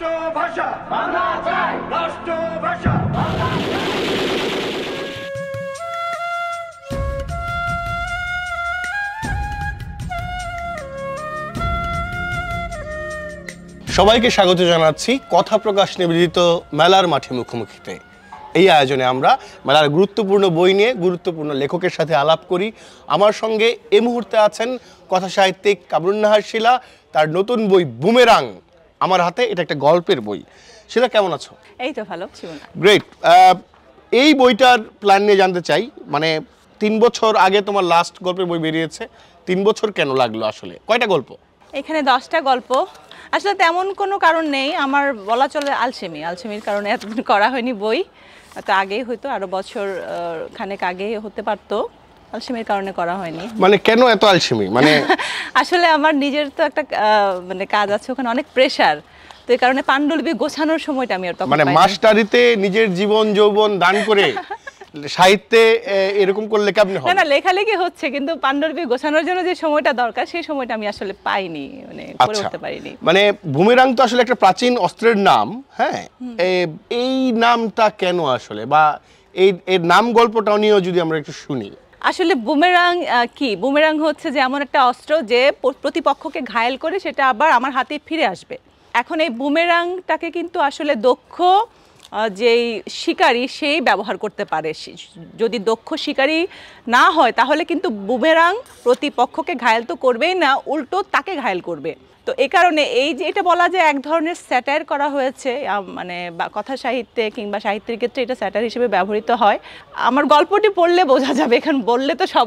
রাষ্ট্রভাষা বাংলা চাই, রাষ্ট্রভাষা বাংলা চাই। সবাইকে স্বাগত জানাচ্ছি কথা প্রকাশ নিবেদিত মেলার মাঠে মুখোমুখিতে। এই আয়োজনে আমরা মেলার গুরুত্বপূর্ণ বই নিয়ে গুরুত্বপূর্ণ লেখকের সাথে আলাপ করি। আমার সঙ্গে এই মুহূর্তে আছেন কথা সাহিত্যিক কামরুন্নাহার শিলা, তার নতুন বই বুমেরাং আমার হাতে। এটা একটা গল্পের বই। শিলা, কেমন আছো? এই তো ভালো। গ্রেট। এই বইটার প্ল্যান নিয়ে জানতে চাই। মানে 3 বছর আগে তোমার লাস্ট গল্পের বই বেরিয়েছে, 3 বছর কেন লাগলো? আসলে কয়টা গল্প এখানে? 10টা গল্প। আসলে তেমন কোনো কারণ নেই, আমার বলা চলে আলসেমির কারণে এতদিন করা হয়নি বই। তো আগেই হয়তো আরো বছর খানেক আগে হতে পারতো, আলসেমির কারণে করা হয়নি। মানে কেন এত আলসেমি? মানে আসলে আমার নিজের তো একটা মানে কাজ আছে, ওখানে অনেক প্রেসার, তো এই কারণে পাণ্ডুলিপি গোছানোর সময়টা আমি আর তখন মানে মাস্টারিতে নিজের জীবন যৌবন দান করে সাহিত্যে এরকম করলে কেমন হবে? না, লেখালেখি হচ্ছে, কিন্তু পাণ্ডুলিপি গোছানোর জন্য যে সময়টা দরকার সেই সময়টা আমি আসলে পাইনি, মানে করে উঠতে পারিনি। মানে বুমেরাং তো আসলে একটা প্রাচীন অস্ত্রের নাম, হ্যাঁ? এই নামটা কেন আসলে, বা এর নাম গল্পটাও নিয়েও যদি আমরা একটু শুনি। আসলে বুমেরাং কি? বুমেরাং হচ্ছে যে এমন একটা অস্ত্র যে প্রতিপক্ষকে ঘায়েল করে সেটা আবার আমার হাতে ফিরে আসবে। এখন এই বুমেরাংটাকে কিন্তু আসলে দক্ষ যেই শিকারী সেই ব্যবহার করতে পারে। যদি দক্ষ শিকারী না হয় তাহলে কিন্তু বুমেরাং প্রতিপক্ষকে ঘায়েল তো করবেই না, উল্টো তাকে ঘায়েল করবে। তো এই কারণে এই যে এটা বলা যায় এক ধরনের স্যাটায়ার করা হয়েছে, মানে কথা সাহিত্যে কিংবা সাহিত্যের ক্ষেত্রে এটা স্যাটায়ার হিসেবে ব্যবহৃত হয়। আমার গল্পটি পড়লে বোঝা যাবে, এখন বললে তো সব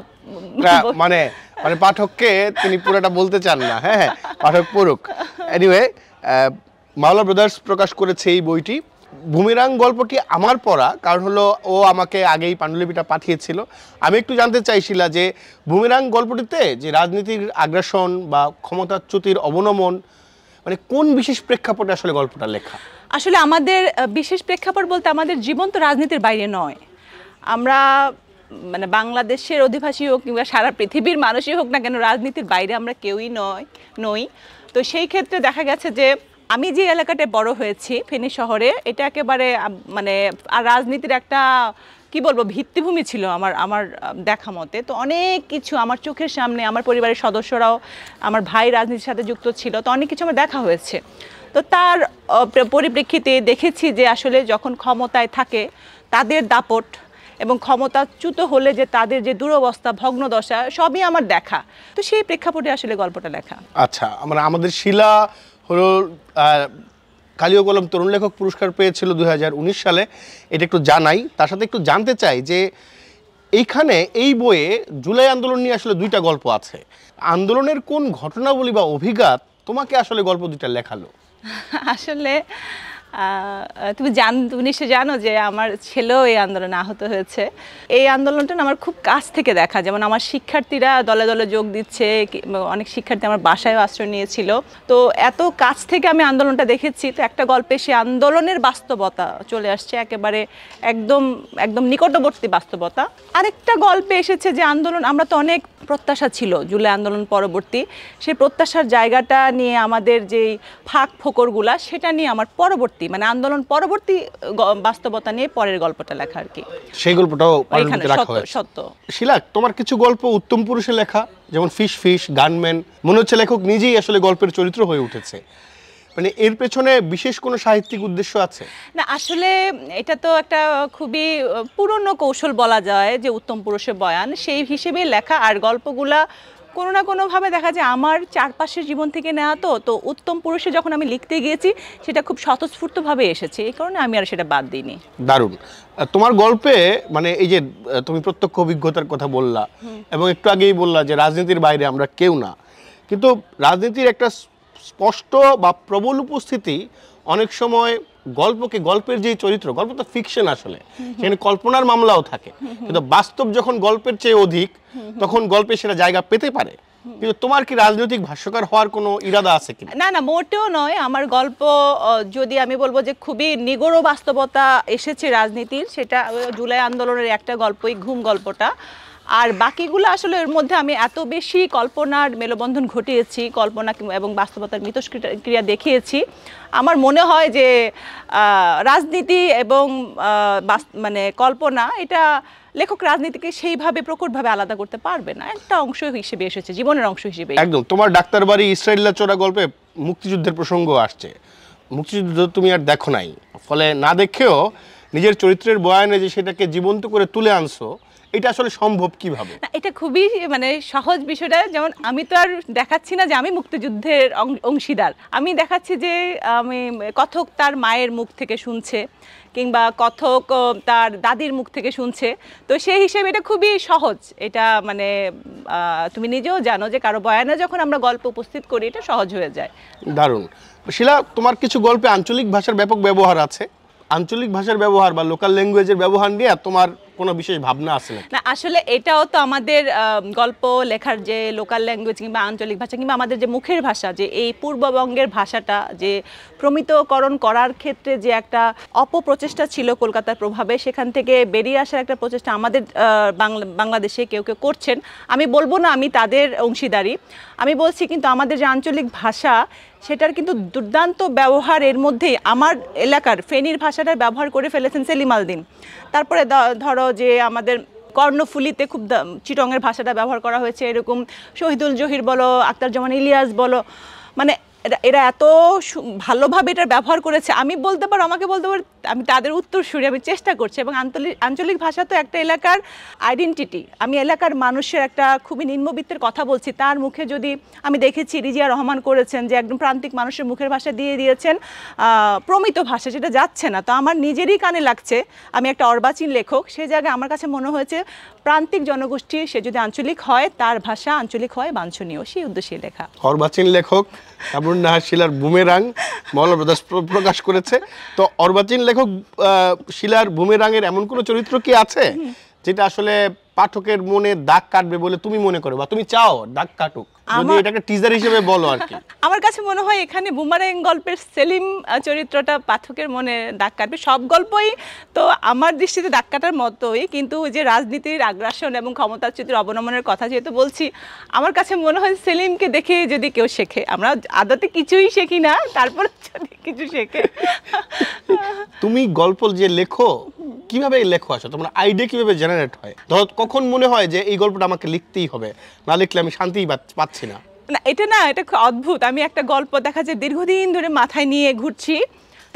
মানে মানে পাঠককে তিনি পুরোটা বলতে চান না। হ্যাঁ, পাঠক পড়ুক। এনিওয়ে, মাওলা ব্রাদার্স প্রকাশ করেছে এই বইটি। বুমেরাং গল্পটি আমার পড়া, কারণ হলো ও আমাকে আগেই পাণ্ডুলিপিটা পাঠিয়েছিল। আমি একটু জানতে চাইছিলাম যে বুমেরাং গল্পটিতে যে রাজনীতির আগ্রাসন বা ক্ষমতাচ্যুতির অবনমন, মানে কোন বিশেষ প্রেক্ষাপটে আসলে গল্পটা লেখা? আসলে আমাদের বিশেষ প্রেক্ষাপট বলতে আমাদের জীবন তো রাজনীতির বাইরে নয়। আমরা মানে বাংলাদেশের অধিবাসী হোক কিংবা সারা পৃথিবীর মানুষই হোক না কেন, রাজনীতির বাইরে আমরা কেউই নই। তো সেই ক্ষেত্রে দেখা গেছে যে আমি যে এলাকাটায় বড় হয়েছি, ফেনী শহরে, এটা একেবারে মানে আর রাজনীতির একটা কি বলবো ভিত্তিভূমি ছিল আমার দেখা মতে। তো অনেক কিছু আমার চোখের সামনে, আমার পরিবারের সদস্যরাও, আমার ভাই রাজনীতির সাথে যুক্ত ছিল, তো অনেক কিছু আমার দেখা হয়েছে। তো তার পরিপ্রেক্ষিতে দেখেছি যে আসলে যখন ক্ষমতায় থাকে তাদের দাপট এবং ক্ষমতাচ্যুত হলে যে তাদের যে দুরবস্থা, ভগ্নদশা, সবই আমার দেখা। তো সেই প্রেক্ষাপটে আসলে গল্পটা লেখা। আচ্ছা, মানে আমাদের শিলা হলো কালিও কলম তরুণ লেখক পুরস্কার পেয়েছিল 2019 সালে। এটা একটু জানাই, তার সাথে একটু জানতে চাই যে এইখানে এই বইয়ে জুলাই আন্দোলন নিয়ে আসলে 2টা গল্প আছে। আন্দোলনের কোন ঘটনাবলী বা অভিজ্ঞতা তোমাকে আসলে গল্প 2টা লেখালো? আসলে তুমি নিশ্চয় জানো যে আমার ছেলেও এই আন্দোলনে আহত হয়েছে। এই আন্দোলনটা আমার খুব কাছ থেকে দেখা, যেমন আমার শিক্ষার্থীরা দলে দলে যোগ দিচ্ছে, অনেক শিক্ষার্থী আমার বাসায়ও আশ্রয় নিয়েছিল। তো এত কাছ থেকে আমি আন্দোলনটা দেখেছি। তো একটা গল্পে সে আন্দোলনের বাস্তবতা চলে আসছে, একেবারে একদম নিকটবর্তী বাস্তবতা। আরেকটা গল্পে এসেছে যে আন্দোলন, আমরা তো অনেক প্রত্যাশা ছিল জুলাই আন্দোলন পরবর্তী, সেই প্রত্যাশার জায়গাটা নিয়ে আমাদের যেই ফাঁক ফোকরগুলা, সেটা নিয়ে আমার পরবর্তী মানে আন্দোলন পরবর্তী বাস্তবতা নিয়ে পরের গল্পটা লেখা আর কি। সেই গল্পটাও সত্য। শিলা, তোমার কিছু গল্প উত্তম পুরুষের লেখা, যেমন ফিশ গানম্যান। মনে হচ্ছে লেখক নিজেই আসলে গল্পের চরিত্র হয়ে উঠেছে। মানে এর পেছনে বিশেষ কোনো সাহিত্যিক উদ্দেশ্য আছে? না, আসলে এটা তো একটা খুবই পুরনো কৌশল বলা যায় যে উত্তম পুরুষের বয়ান, সেই হিসেবে লেখা। আর গল্পগুলা কোনো না কোনোভাবে দেখা যায় আমার চারপাশের জীবন থেকে নেওয়া। তো উত্তম পুরুষে যখন আমি লিখতে গিয়েছি সেটা খুব স্বতঃস্ফূর্তভাবে এসেছে, এই কারণে আমি আর সেটা বাদ দিইনি। দারুণ। তোমার গল্পে মানে এই যে তুমি প্রত্যক্ষ অভিজ্ঞতার কথা বললা, এবং একটু আগেই বললা যে রাজনীতির বাইরে আমরা কেউ না, কিন্তু রাজনীতির একটা স্পষ্ট বা প্রবল উপস্থিতি অনেক সময় গল্পের যে চরিত্র, গল্প তো ফিকশন আসলে, সেখানে কল্পনার মামলাও থাকে, কিন্তু বাস্তব যখন গল্পের চেয়ে অধিক তখন গল্পে সেটা জায়গা পেতে পারে। কিন্তু তোমার কি রাজনৈতিক ভাষ্যকার হওয়ার কোনো ইরাদা আছে কি? না, মোটেও নয়। আমার গল্প যদি আমি বলবো যে খুবই নিগড় বাস্তবতা এসেছে রাজনীতির, সেটা জুলাই আন্দোলনের একটা গল্পই, ঘুম গল্পটা। আর বাকিগুলো আসলে এর মধ্যে আমি এত বেশি কল্পনার মেলবন্ধন ঘটিয়েছি, কল্পনা এবং বাস্তবতার মিথস্ক্রিয়া দেখিয়েছি। আমার মনে হয় যে রাজনীতি এবং মানে কল্পনা, এটা লেখক রাজনীতিকে সেইভাবে প্রকটভাবে আলাদা করতে পারবে না, একটা অংশ হিসেবে এসেছে, জীবনের অংশ হিসেবে। একদম। তোমার ডাক্তার বাড়ি ইসরায়েল্লা চোরা গল্পে মুক্তিযুদ্ধের প্রসঙ্গ আসছে। মুক্তিযুদ্ধ তুমি আর দেখো নাই, ফলে না দেখেও নিজের চরিত্রের বয়ানে যে সেটাকে জীবন্ত করে তুলে আনছো, এটা আসলে সম্ভব কিভাবে? এটা খুবই মানে সহজ বিষয়টা। যেমন আমি তো আর দেখাচ্ছি না যে আমি মুক্তিযুদ্ধের অংশীদার, আমি দেখাচ্ছি যে আমি কথক তার মায়ের মুখ থেকে শুনছে, কিংবা কথক তার দাদির মুখ থেকে শুনছে। তো সেই হিসেবে এটা খুবই সহজ। এটা মানে তুমি নিজেও জানো যে কারো বয়ানে যখন আমরা গল্প উপস্থিত করি, এটা সহজ হয়ে যায়। দারুণ। শিলা, তোমার কিছু গল্পে আঞ্চলিক ভাষার ব্যাপক ব্যবহার আছে। আঞ্চলিক ভাষার ব্যবহার বা লোকাল ল্যাঙ্গুয়েজের ব্যবহার নিয়ে তোমার কোনো বিশেষ ভাবনা আছে নাকি? না, আসলে এটাও তো আমাদের গল্প লেখার যে লোকাল ল্যাঙ্গুয়েজ কিংবা আঞ্চলিক ভাষা কিংবা আমাদের যে মুখের ভাষা, যে এই পূর্ববঙ্গের ভাষাটা যে প্রমিতকরণ করার ক্ষেত্রে যে একটা অপপ্রচেষ্টা ছিল কলকাতার প্রভাবে, সেখান থেকে বেরিয়ে আসার একটা প্রচেষ্টা আমাদের বাংলাদেশে কেউ কেউ করছেন। আমি বলবো না আমি তাদের অংশীদারি, আমি বলছি কিন্তু আমাদের যে আঞ্চলিক ভাষা, সেটার কিন্তু দুর্দান্ত ব্যবহার এর মধ্যেই আমার এলাকার ফেনীর ভাষাটার ব্যবহার করে ফেলেছেন সেলিম আল দীন। তারপরে ধরো যে আমাদের কর্ণফুলিতে খুব চিটংয়ের ভাষাটা ব্যবহার করা হয়েছে, এরকম শহীদুল জহির বলো, আক্তারুজ্জামান ইলিয়াস বলো, মানে এরা এত ভালোভাবে এটা ব্যবহার করেছে। আমি বলতে পারো, আমাকে বলতে পারো আমি তাদের উত্তরসূরি, আমি চেষ্টা করছি। এবং আঞ্চলিক ভাষা তো একটা এলাকার আইডেন্টিটি। আমি এলাকার মানুষের একটা খুবই নিম্নবিত্তের কথা বলছি, তার মুখে যদি আমি দেখেছি রিজিয়া রহমান করেছেন যে একদম প্রান্তিক মানুষের মুখের ভাষা দিয়ে দিয়েছেন প্রমিত ভাষা, যেটা যাচ্ছে না। তো আমার নিজেরই কানে লাগছে, আমি একটা অর্বাচীন লেখক, সেই জায়গায় আমার কাছে মনে হয়েছে প্রান্তিক জনগোষ্ঠী সে যদি আঞ্চলিক হয়, তার ভাষা আঞ্চলিক হয় বাঞ্ছনীয়, সেই উদ্দেশ্যে লেখা। অর্বাচীন লেখক কামরুন নাহার শিলার বুমেরাং মওলানা প্রকাশ প্রকাশ করেছে। তো অর্বাচীন লেখক শিলার বুমেরাঙের এমন কোনো চরিত্র কি আছে যেটা আসলে পাঠকের মনে দাগ কাটবে বলে তুমি মনে করো বা তুমি চাও দাগ কাটুক, যদি এটাকে টিজার হিসেবে বলো আর কি? আমার কাছে মনে হয় এখানে বুমারাং গল্পের সেলিম চরিত্রটা পাঠকের মনে দাগ কাটবে। সব গল্পই তো আমার দৃষ্টিতে দাগ কাটার মতোই, কিন্তু যে রাজনীতির আগ্রাসন এবং ক্ষমতাচ্যুতির অবনমনের কথা যেহেতু বলছি, আমার কাছে মনে হয় সেলিমকে দেখে যদি কেউ শেখে, আমরা আদতে কিছুই শেখি না, তারপর যদি কিছু শেখে। তুমি গল্প যে লেখো, কিভাবে লেখো, আসো তোমার আইডিয়া কিভাবে জেনারেট হয়? ধরো কখন মনে হয় যে এই গল্পটা আমাকে লিখতেই হবে, না লিখলে আমি শান্তিই পাচ্ছি না? না, এটা খুব অদ্ভুত। আমি একটা গল্প দেখা যায় দীর্ঘদিন ধরে মাথায় নিয়ে ঘুরছি,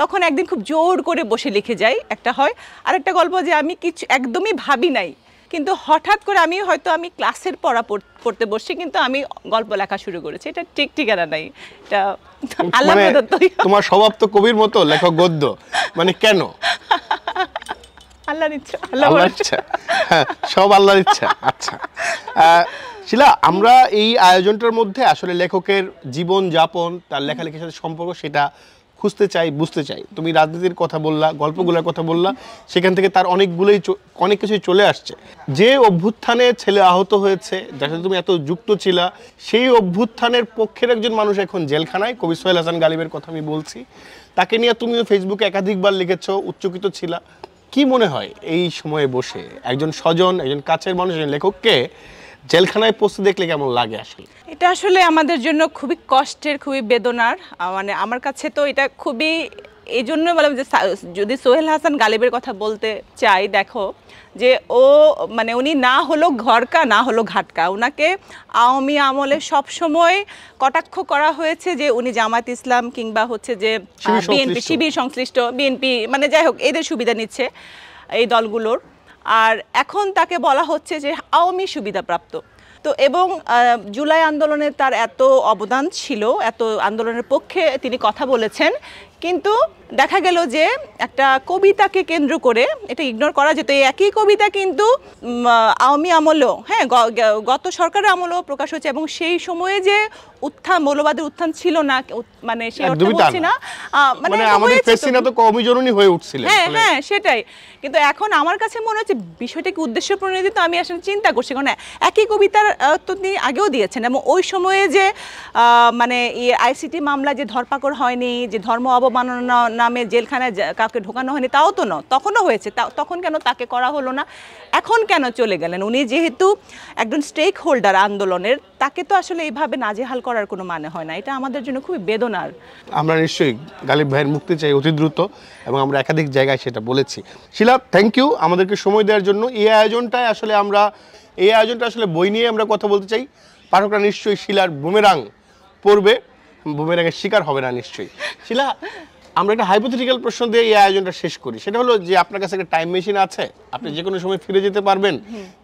তখন একদিন খুব জোর করে বসে লিখে যাই, একটা হয়। আর একটা গল্প যে আমি কিছু একদমই ভাবি নাই, কিন্তু হঠাৎ করে আমি ক্লাসের পড়া পড়তে বসছি, কিন্তু আমি গল্প লেখা শুরু করেছি। এটা ঠিক ঠিকানা নাই, এটা আল্লাহ প্রদত্ত। তোমার স্বভাব তো কবির মতো, লেখক গদ্য, মানে কেন? আল্লাহর ইচ্ছা, আল্লাহর ইচ্ছা, হ্যাঁ, সব আল্লাহর ইচ্ছা। আচ্ছা শিলা, আমরা এই আয়োজনটার মধ্যে আসলে লেখকের জীবন যাপন, তার লেখালেখির সাথে সম্পর্ক, সেটা খুঁজতে চাই, বুঝতে চাই। তুমি রাজনীতির কথা বললা, গল্পগুলোর কথা বললা, সেখান থেকে তার অনেক কিছুই চলে আসছে। যে অভ্যুত্থানে ছেলে আহত হয়েছে, যার সাথে তুমি এত যুক্ত ছিলা, সেই অভ্যুত্থানের পক্ষের একজন মানুষ এখন জেলখানায়, কবি সোহেল হাসান গালিবের কথা আমি বলছি। তাকে নিয়ে তুমি ফেসবুকে একাধিকবার লিখেছো, উচ্চকিত ছিলা। কি মনে হয় এই সময়ে বসে একজন স্বজন, একজন কাছের মানুষ, একজন লেখককে জেলখানায় পৌঁছে দেখলে কেমন লাগে? আসলে এটা আসলে আমাদের জন্য খুবই কষ্টের, খুবই বেদনার। মানে আমার কাছে তো এটা খুবই, এই জন্য বললাম যে যদি সোহেল হাসান গালিবের কথা বলতে চাই, দেখো যে ও মানে উনি না হলো ঘরকা না হলো ঘাটকা, ওনাকে আওয়ামী আমলে সবসময় কটাক্ষ করা হয়েছে যে উনি জামায়াত ইসলাম কিংবা হচ্ছে যে বিএনপি, শিবির সংশ্লিষ্ট, বিএনপি, মানে যাই হোক এদের সুবিধা নিচ্ছে এই দলগুলোর। আর এখন তাকে বলা হচ্ছে যে আওয়ামী সুবিধাপ্রাপ্ত। তো এবং জুলাই আন্দোলনে তার এত অবদান ছিল, এত আন্দোলনের পক্ষে তিনি কথা বলেছেন, কিন্তু দেখা গেল যে একটা কবিতাকে কেন্দ্র করে এটা ইগনোর করা যেত। এই একই কবিতা কিন্তু আওয়ামী আমলেও, হ্যাঁ, গত সরকারের আমলেও প্রকাশ হয়েছে, এবং সেই সময়ে যে উত্থান, মৌলবাদের উত্থান ছিল না, মানে সেই অর্থে বলছি না, মানে আমাদের প্রেসিডেন্ট তো কওমি জননী হয়ে উঠছিলেন। হ্যাঁ সেটাই। কিন্তু এখন আমার কাছে মনে হচ্ছে বিষয়টা কি উদ্দেশ্য প্রণোদিত, আমি আসলে চিন্তা করছি, কারণ একই কবিতার তো তিনি আগেও দিয়েছেন, এবং ওই সময়ে যে মানে আইসিটি মামলা যে ধরপাকড় হয়নি, যে ধর্ম অবমাননা নামে জেলখানায় কাউকে ঢোকানো হয়নি, তাও তো নয়, তখনও হয়েছে। তখন কেন তাকে করা হলো না? এখন কেন চলে গেলেন? উনি যেহেতু একজন স্টেক হোল্ডার আন্দোলনের, তাকে তো আসলে এইভাবে নাজেহাল করার কোনো মানে হয় না। এটা আমাদের জন্য খুবই বেদনার। আমরা নিশ্চয়ই গালিব ভাইয়ের মুক্তি চাই অতি দ্রুত, এবং আমরা একাধিক জায়গায় সেটা বলেছি। শিলা, থ্যাংক ইউ আমাদেরকে সময় দেওয়ার জন্য। এই আয়োজনটা আসলে বই নিয়ে আমরা কথা বলতে চাই। পাঠকরা নিশ্চয়ই শিলার বুমেরাং পড়বে, বুমেরাংয়ের শিকার হবে না নিশ্চয়ই। শিলা, আমরা একটা হাইপোথেটিক্যাল প্রশ্ন দিয়ে এই আয়োজনটা শেষ করি। সেটা হলো যে আপনার কাছে একটা টাইম মেশিন আছে, আপনি যে কোনো সময় ফিরে যেতে পারবেন,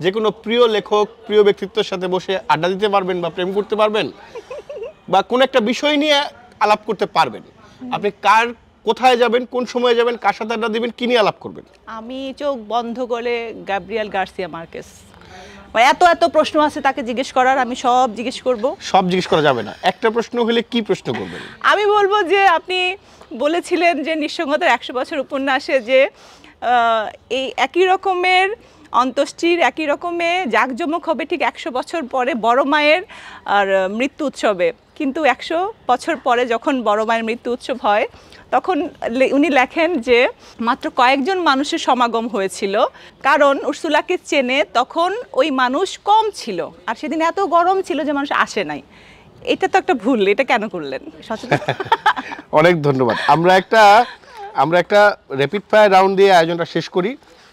যে কোনো প্রিয় লেখক, প্রিয় ব্যক্তিত্বের সাথে বসে আড্ডা দিতে পারবেন, বা প্রেম করতে পারবেন, বা কোন একটা বিষয় নিয়ে আলাপ করতে পারবেন। আপনি কোথায় যাবেন, কোন সময়ে যাবেন, কার সাথে আড্ডা দিবেন, কি নিয়ে আলাপ করবেন? আমি চোখ বন্ধ করে গ্যাব্রিয়েল গার্সিয়া মার্কেস, এত এত প্রশ্ন আছে তাকে জিজ্ঞেস করার, আমি সব জিজ্ঞেস করব। সব জিজ্ঞেস করা যাবে না, একটা প্রশ্ন হলে কি প্রশ্ন করবেন? আমি বলবো যে আপনি বলেছিলেন যে নিঃসঙ্গতার 100 বছর উপন্যাসে যে এই একই রকমের অন্ত্যেষ্টির একই রকমের জাঁকজমক হবে ঠিক 100 বছর পরে বড় মায়ের আর মৃত্যু উৎসবে, কিন্তু 100 বছর পরে যখন বড় মায়ের মৃত্যু উৎসব হয়, তখন উনি লেখেন যে মাত্র কয়েকজন মানুষের সমাগম হয়েছিল, কারণ উর্সুলাকে চেনে তখন ওই মানুষ কম ছিল, আর সেদিন এত গরম ছিল যে মানুষ আসে নাই। এটা তো একটা ভুল, এটা কেন করলেন? সচেতন। অনেক ধন্যবাদ। আমরা একটা র্যাপিড ফায়ার রাউন্ড দিয়ে আয়োজনটা শেষ করি।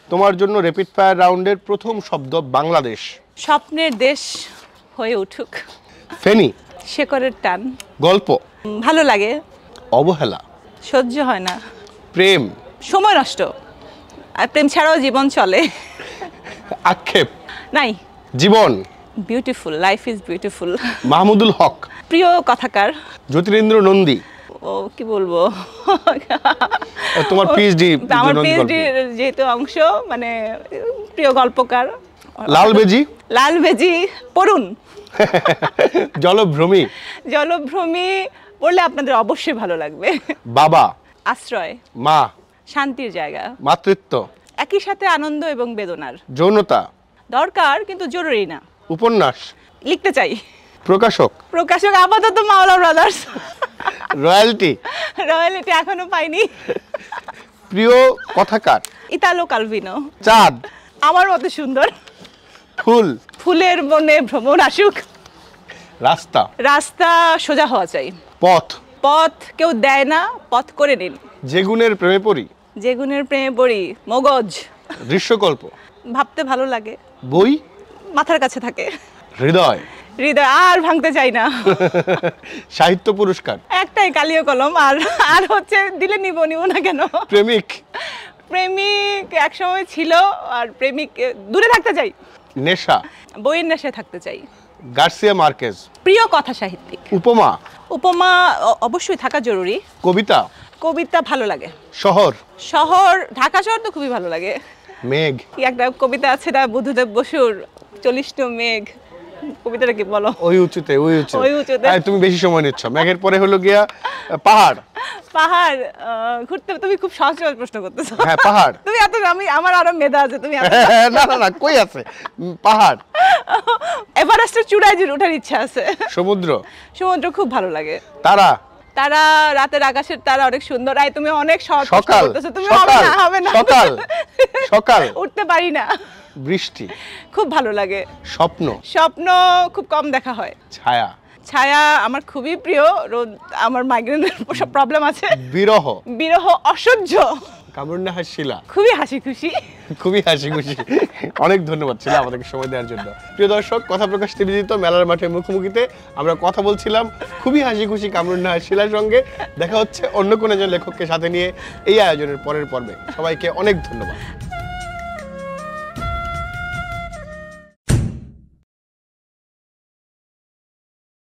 তোমার জন্য র্যাপিড ফায়ার রাউন্ডের প্রথম শব্দ বাংলাদেশ। স্বপ্নের দেশ হয়ে উঠুক। ফেনী। শেকড়ের টান। গল্প। ভালো লাগে। অবহেলা। সহ্য হয় না। প্রেম। সময় নষ্ট, আর প্রেম ছাড়াও জীবন চলে। আক্ষেপ। নাই। জীবন। Beautiful, life is beautiful. Mahmudul Haq. প্রিয় কথাকার। জ্যোতিরেন্দ্র নন্দী। ও কি বলবো, তোমার পিএইচডি। আমার পিএইচডি যেহেতু অংশ, মানে প্রিয় গল্পকার। লালবেজি। লালবেজি পড়ুন। জলভ্রমী। জলভ্রমী পড়লে আপনাদের অবশ্যই ভালো লাগবে। বাবা। আশ্রয়। মা। শান্তির জায়গা। মাতৃত্ব। একই সাথে আনন্দ এবং বেদনার। যৌনতা। দরকার কিন্তু জরুরি না। উপন্যাস। লিখতে চাই। প্রকাশক। প্রকাশক আপাতত মাওলা ব্রাদার্স। রয়্যালটি। রয়্যালিটি এখনো পাইনি। প্রিয় কথাকার। ইতালো কালভিনো। চাঁদ। আমার মতো সুন্দর। ফুল। ফুলের বনে ভ্রমণ আসুক। রাস্তা। রাস্তা সোজা হওয়া চাই। পথ। পথ কেউ দেয় না, পথ করে নিন। যে গুণের প্রেমে পড়ি। যে গুণের প্রেমে পড়ি। মগজ। দৃশ্যকল্প। ভাবতে ভালো লাগে। বই। মাথার কাছে থাকে। হৃদয়। হৃদয় আর ভাঙতে চাই না। সাহিত্য পুরস্কার। একটাই, কালিও কলম। আর হচ্ছে দিলে নিব না কেন। প্রেমিক। প্রেমিক একসময় ছিল, আর প্রেমিক দূরে থাকতে চাই। নেশা। বইয়ের নেশায় থাকতে চাই। Garcia Marquez. প্রিয় কথা সাহিত্যিক। উপমা। উপমা অবশ্যই থাকা জরুরি। কবিতা। কবিতা ভালো লাগে। শহর। শহর, ঢাকা শহর তো খুবই ভালো লাগে। মেঘ। কি একটা কবিতা আছে না, বুদ্ধদেব বসুর 40 মেঘ, কবিতাটা কি বলো? ওই উঁচুতে। উঁচুতে। তুমি বেশি সময় নিচ্ছ। মেঘের পরে হলো গিয়া পাহাড়। পাহাড়। ঘুরতে তুমি খুব সহজ সহজ প্রশ্ন করতেছো। হ্যাঁ, পাহাড়। তুমি এত, আমার আরো মেধা আছে, তুমি না কই আছে পাহাড়? এভারেস্টের চূড়ায় যে ওঠার ইচ্ছা আছে। সমুদ্র। সমুদ্র খুব ভালো লাগে। তারা। তারা, রাতের আকাশের তারা অনেক সুন্দর। তুমি অনেক সহজ প্রশ্ন সকাল। করতেছো। তুমি হবে না। সকাল। উঠতে পারি না। বৃষ্টি। খুব ভালো লাগে। স্বপ্ন। স্বপ্ন খুব কম দেখা হয়। ছায়া। ছায়া আমার খুবই প্রিয়। আমার মাইগ্রেনের প্রবলেম আছে। বিরহ। বিরহ অসহ্য। কামরুন্নাহার শিলা। খুবই হাসি খুশি। অনেক ধন্যবাদ ছিল আমাদেরকে সময় দেওয়ার জন্য। প্রিয় দর্শক, কথা প্রকাশ নিবেদিত মেলার মাঠে মুখোমুখিতে আমরা কথা বলছিলাম খুবই হাসি খুশি কামরুন্নাহার শিলার সঙ্গে। দেখা হচ্ছে অন্য কোনো একজন লেখককে সাথে নিয়ে এই আয়োজনের পরের পর্বে। সবাইকে অনেক ধন্যবাদ।